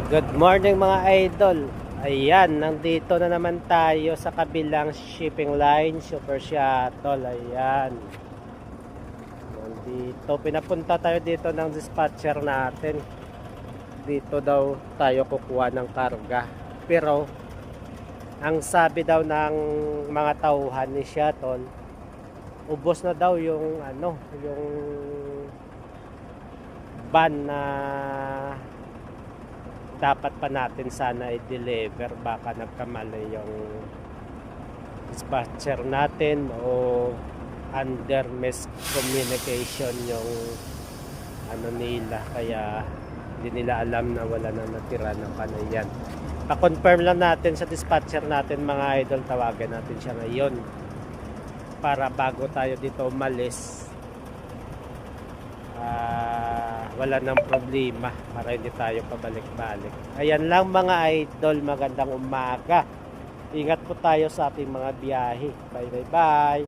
Good morning mga idol. Ayan, nandito na naman tayo sa kabilang shipping line, Super Shuttle. Ayan. Nandito, pinapunta tayo dito ng dispatcher natin. Dito daw tayo kukuha ng karga. Pero, ang sabi daw ng mga tauhan ni Shuttle, ubos na daw yung yung van na dapat pa natin sana i-deliver. Baka nagkamali yung dispatcher natin o under miscommunication yung nila, kaya hindi nila alam na wala na natira ng kanayan. Pa-confirm lang natin sa dispatcher natin mga idol, tawagan natin siya ngayon para bago tayo dito umalis wala nang problema, para hindi tayo pabalik-balik. Ayan lang mga idol, magandang umaga. Ingat po tayo sa ating mga biyahe. Bye bye bye.